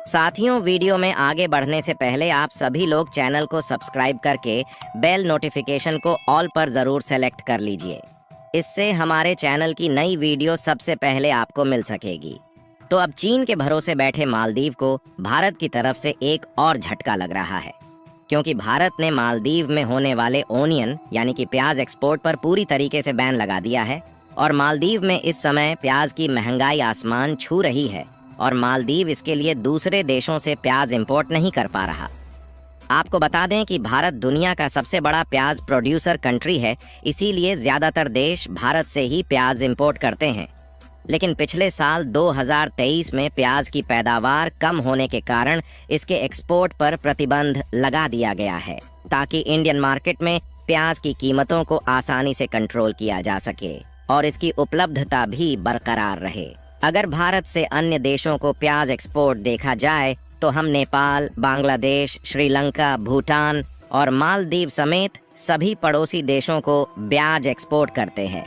साथियों, वीडियो में आगे बढ़ने से पहले आप सभी लोग चैनल को सब्सक्राइब करके बेल नोटिफिकेशन को ऑल पर ज़रूर सेलेक्ट कर लीजिए। इससे हमारे चैनल की नई वीडियो सबसे पहले आपको मिल सकेगी। तो अब चीन के भरोसे बैठे मालदीव को भारत की तरफ से एक और झटका लग रहा है, क्योंकि भारत ने मालदीव में होने वाले ओनियन यानी कि प्याज एक्सपोर्ट पर पूरी तरीके से बैन लगा दिया है। और मालदीव में इस समय प्याज की महंगाई आसमान छू रही है और मालदीव इसके लिए दूसरे देशों से प्याज इंपोर्ट नहीं कर पा रहा। आपको बता दें कि भारत दुनिया का सबसे बड़ा प्याज प्रोड्यूसर कंट्री है, इसीलिए ज़्यादातर देश भारत से ही प्याज इंपोर्ट करते हैं। लेकिन पिछले साल 2023 में प्याज की पैदावार कम होने के कारण इसके एक्सपोर्ट पर प्रतिबंध लगा दिया गया है, ताकि इंडियन मार्केट में प्याज की कीमतों को आसानी से कंट्रोल किया जा सके और इसकी उपलब्धता भी बरकरार रहे। अगर भारत से अन्य देशों को प्याज एक्सपोर्ट देखा जाए तो हम नेपाल, बांग्लादेश, श्रीलंका, भूटान और मालदीव समेत सभी पड़ोसी देशों को प्याज एक्सपोर्ट करते हैं।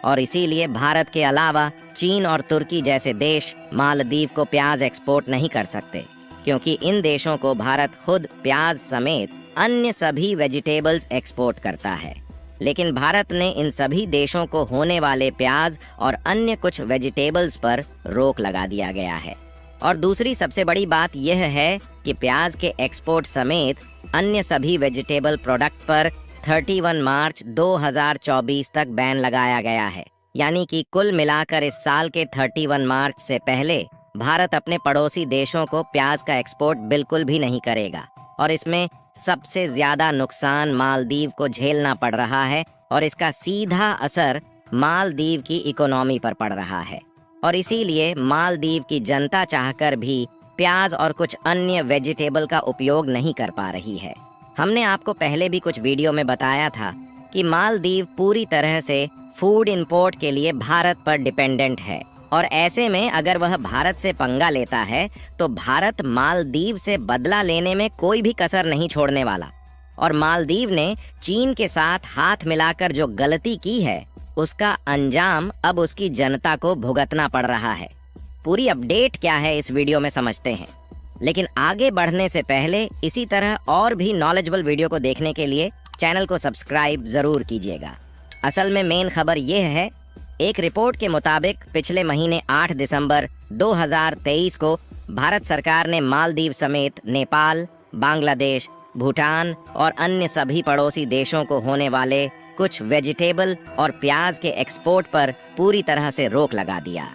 और इसीलिए भारत के अलावा चीन और तुर्की जैसे देश मालदीव को प्याज एक्सपोर्ट नहीं कर सकते, क्योंकि इन देशों को भारत खुद प्याज समेत अन्य सभी वेजिटेबल्स एक्सपोर्ट करता है। लेकिन भारत ने इन सभी देशों को होने वाले प्याज और अन्य कुछ वेजिटेबल्स पर रोक लगा दिया गया है। और दूसरी सबसे बड़ी बात यह है कि प्याज के एक्सपोर्ट समेत अन्य सभी वेजिटेबल प्रोडक्ट पर 31 मार्च 2024 तक बैन लगाया गया है। यानी कि कुल मिलाकर इस साल के 31 मार्च से पहले भारत अपने पड़ोसी देशों को प्याज का एक्सपोर्ट बिल्कुल भी नहीं करेगा। और इसमें सबसे ज़्यादा नुकसान मालदीव को झेलना पड़ रहा है और इसका सीधा असर मालदीव की इकोनॉमी पर पड़ रहा है। और इसीलिए मालदीव की जनता चाहकर भी प्याज और कुछ अन्य वेजिटेबल का उपयोग नहीं कर पा रही है। हमने आपको पहले भी कुछ वीडियो में बताया था कि मालदीव पूरी तरह से फूड इंपोर्ट के लिए भारत पर डिपेंडेंट है, और ऐसे में अगर वह भारत से पंगा लेता है तो भारत मालदीव से बदला लेने में कोई भी कसर नहीं छोड़ने वाला। और मालदीव ने चीन के साथ हाथ मिलाकर जो गलती की है उसका अंजाम अब उसकी जनता को भुगतना पड़ रहा है। पूरी अपडेट क्या है इस वीडियो में समझते हैं, लेकिन आगे बढ़ने से पहले इसी तरह और भी नॉलेजेबल वीडियो को देखने के लिए चैनल को सब्सक्राइब ज़रूर कीजिएगा। असल में मेन खबर यह है, एक रिपोर्ट के मुताबिक पिछले महीने 8 दिसंबर 2023 को भारत सरकार ने मालदीव समेत नेपाल, बांग्लादेश, भूटान और अन्य सभी पड़ोसी देशों को होने वाले कुछ वेजिटेबल और प्याज के एक्सपोर्ट पर पूरी तरह से रोक लगा दिया।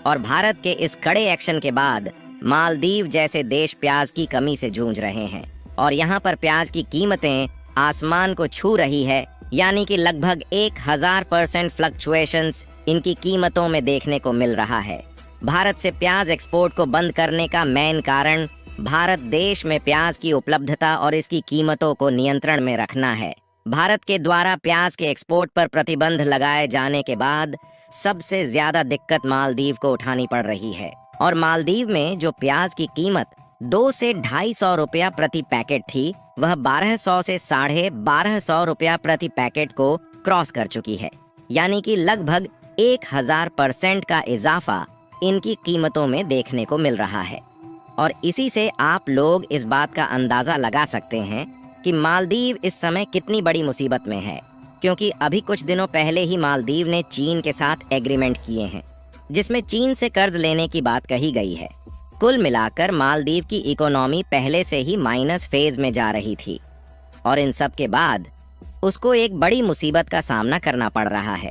और भारत के इस कड़े एक्शन के बाद मालदीव जैसे देश प्याज की कमी से जूझ रहे हैं और यहाँ पर प्याज की कीमतें आसमान को छू रही है। यानी कि लगभग 1000% फ्लक्चुएशंस इनकी कीमतों में देखने को मिल रहा है। भारत से प्याज एक्सपोर्ट को बंद करने का मेन कारण भारत देश में प्याज की उपलब्धता और इसकी कीमतों को नियंत्रण में रखना है। भारत के द्वारा प्याज के एक्सपोर्ट पर प्रतिबंध लगाए जाने के बाद सबसे ज़्यादा दिक्कत मालदीव को उठानी पड़ रही है। और मालदीव में जो प्याज की कीमत 2 से 250 रुपया प्रति पैकेट थी, वह 1200 से 1250 रुपया प्रति पैकेट को क्रॉस कर चुकी है। यानी कि लगभग 1000% का इजाफा इनकी कीमतों में देखने को मिल रहा है। और इसी से आप लोग इस बात का अंदाज़ा लगा सकते हैं कि मालदीव इस समय कितनी बड़ी मुसीबत में है, क्योंकि अभी कुछ दिनों पहले ही मालदीव ने चीन के साथ एग्रीमेंट किए हैं, जिसमें चीन से कर्ज लेने की बात कही गई है। कुल मिलाकर मालदीव की इकोनॉमी पहले से ही माइनस फेज में जा रही थी और इन सब के बाद उसको एक बड़ी मुसीबत का सामना करना पड़ रहा है।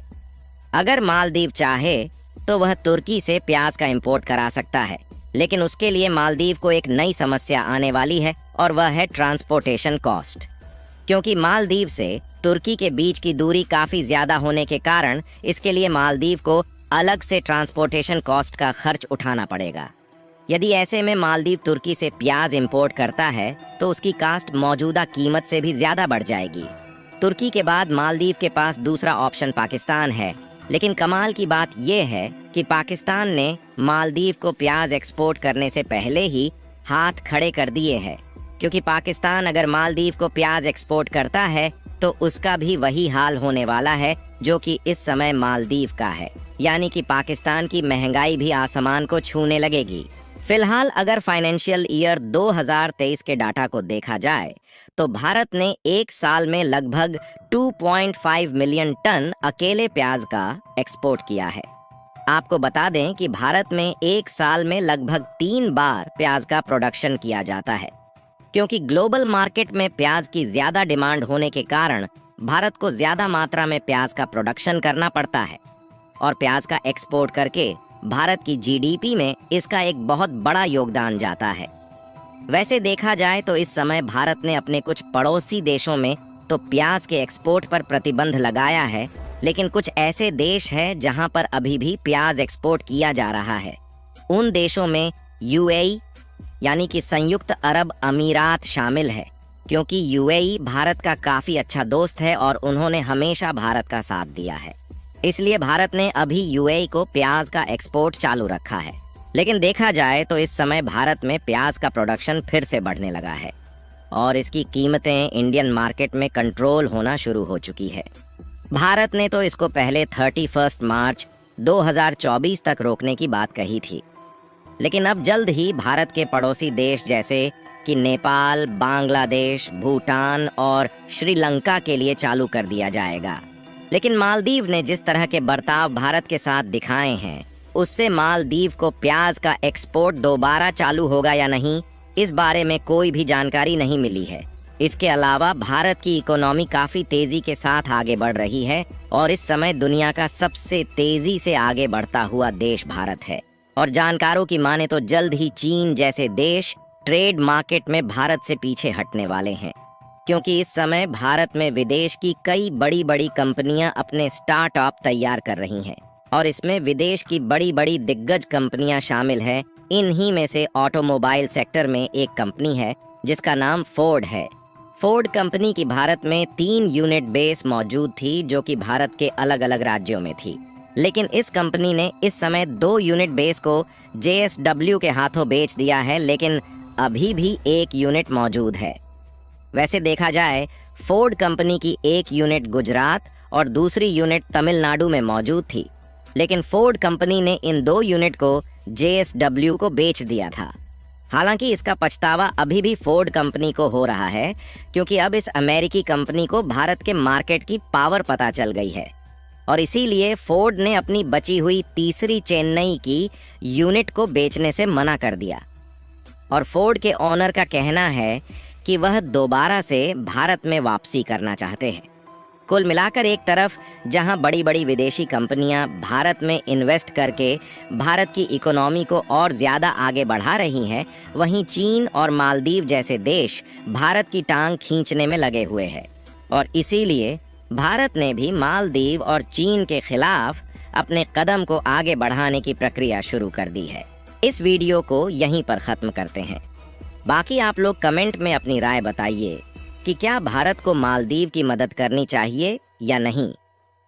अगर मालदीव चाहे तो वह तुर्की से प्याज का इंपोर्ट करा सकता है, लेकिन उसके लिए मालदीव को एक नई समस्या आने वाली है और वह है ट्रांसपोर्टेशन कॉस्ट। क्योंकि मालदीव से तुर्की के बीच की दूरी काफ़ी ज़्यादा होने के कारण इसके लिए मालदीव को अलग से ट्रांसपोर्टेशन कॉस्ट का खर्च उठाना पड़ेगा। यदि ऐसे में मालदीव तुर्की से प्याज इंपोर्ट करता है तो उसकी कास्ट मौजूदा कीमत से भी ज़्यादा बढ़ जाएगी। तुर्की के बाद मालदीव के पास दूसरा ऑप्शन पाकिस्तान है, लेकिन कमाल की बात यह है कि पाकिस्तान ने मालदीव को प्याज एक्सपोर्ट करने से पहले ही हाथ खड़े कर दिए हैं, क्योंकि पाकिस्तान अगर मालदीव को प्याज एक्सपोर्ट करता है तो उसका भी वही हाल होने वाला है जो कि इस समय मालदीव का है। यानी कि पाकिस्तान की महंगाई भी आसमान को छूने लगेगी। फिलहाल अगर फाइनेंशियल ईयर 2023 के डाटा को देखा जाए तो भारत ने एक साल में लगभग 2.5 मिलियन टन अकेले प्याज का एक्सपोर्ट किया है। आपको बता दें कि भारत में एक साल में लगभग 3 बार प्याज का प्रोडक्शन किया जाता है। क्योंकि ग्लोबल मार्केट में प्याज की ज्यादा डिमांड होने के कारण भारत को ज्यादा मात्रा में प्याज का प्रोडक्शन करना पड़ता है और प्याज का एक्सपोर्ट करके भारत की जीडीपी में इसका एक बहुत बड़ा योगदान जाता है। वैसे देखा जाए तो इस समय भारत ने अपने कुछ पड़ोसी देशों में तो प्याज के एक्सपोर्ट पर प्रतिबंध लगाया है, लेकिन कुछ ऐसे देश हैं जहां पर अभी भी प्याज एक्सपोर्ट किया जा रहा है। उन देशों में यूएई यानी कि संयुक्त अरब अमीरात शामिल है, क्योंकि यूएई भारत का काफ़ी अच्छा दोस्त है और उन्होंने हमेशा भारत का साथ दिया है। इसलिए भारत ने अभी यूएई को प्याज का एक्सपोर्ट चालू रखा है। लेकिन देखा जाए तो इस समय भारत में प्याज का प्रोडक्शन फिर से बढ़ने लगा है और इसकी कीमतें इंडियन मार्केट में कंट्रोल होना शुरू हो चुकी है। भारत ने तो इसको पहले 31 मार्च 2024 तक रोकने की बात कही थी, लेकिन अब जल्द ही भारत के पड़ोसी देश जैसे कि नेपाल, बांग्लादेश, भूटान और श्रीलंका के लिए चालू कर दिया जाएगा। लेकिन मालदीव ने जिस तरह के बर्ताव भारत के साथ दिखाए हैं, उससे मालदीव को प्याज का एक्सपोर्ट दोबारा चालू होगा या नहीं, इस बारे में कोई भी जानकारी नहीं मिली है। इसके अलावा भारत की इकोनॉमी काफ़ी तेज़ी के साथ आगे बढ़ रही है और इस समय दुनिया का सबसे तेज़ी से आगे बढ़ता हुआ देश भारत है। और जानकारों की माने तो जल्द ही चीन जैसे देश ट्रेड मार्केट में भारत से पीछे हटने वाले हैं, क्योंकि इस समय भारत में विदेश की कई बड़ी बड़ी कंपनियां अपने स्टार्टअप तैयार कर रही हैं और इसमें विदेश की बड़ी बड़ी दिग्गज कंपनियां शामिल हैं। इन्हीं में से ऑटोमोबाइल सेक्टर में एक कंपनी है जिसका नाम फोर्ड है। फोर्ड कंपनी की भारत में 3 यूनिट बेस मौजूद थी जो कि भारत के अलग अलग राज्यों में थी, लेकिन इस कंपनी ने इस समय 2 यूनिट बेस को JSW के हाथों बेच दिया है, लेकिन अभी भी 1 यूनिट मौजूद है। वैसे देखा जाए फोर्ड कंपनी की 1 यूनिट गुजरात और दूसरी यूनिट तमिलनाडु में मौजूद थी, लेकिन फोर्ड कंपनी ने इन 2 यूनिट को JSW को बेच दिया था। हालांकि इसका पछतावा अभी भी फोर्ड कंपनी को हो रहा है, क्योंकि अब इस अमेरिकी कंपनी को भारत के मार्केट की पावर पता चल गई है और इसीलिए फोर्ड ने अपनी बची हुई तीसरी चेन्नई की यूनिट को बेचने से मना कर दिया। और फोर्ड के ऑनर का कहना है कि वह दोबारा से भारत में वापसी करना चाहते हैं। कुल मिलाकर एक तरफ जहां बड़ी बड़ी विदेशी कंपनियां भारत में इन्वेस्ट करके भारत की इकोनॉमी को और ज़्यादा आगे बढ़ा रही हैं, वहीं चीन और मालदीव जैसे देश भारत की टांग खींचने में लगे हुए हैं और इसीलिए भारत ने भी मालदीव और चीन के खिलाफ अपने कदम को आगे बढ़ाने की प्रक्रिया शुरू कर दी है। इस वीडियो को यहीं पर ख़त्म करते हैं। बाकी आप लोग कमेंट में अपनी राय बताइए कि क्या भारत को मालदीव की मदद करनी चाहिए या नहीं।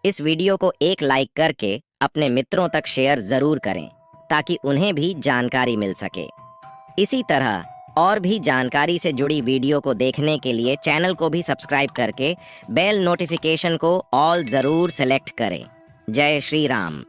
इस वीडियो को एक लाइक करके अपने मित्रों तक शेयर ज़रूर करें ताकि उन्हें भी जानकारी मिल सके। इसी तरह और भी जानकारी से जुड़ी वीडियो को देखने के लिए चैनल को भी सब्सक्राइब करके बेल नोटिफिकेशन को ऑल ज़रूर सेलेक्ट करें। जय श्री राम।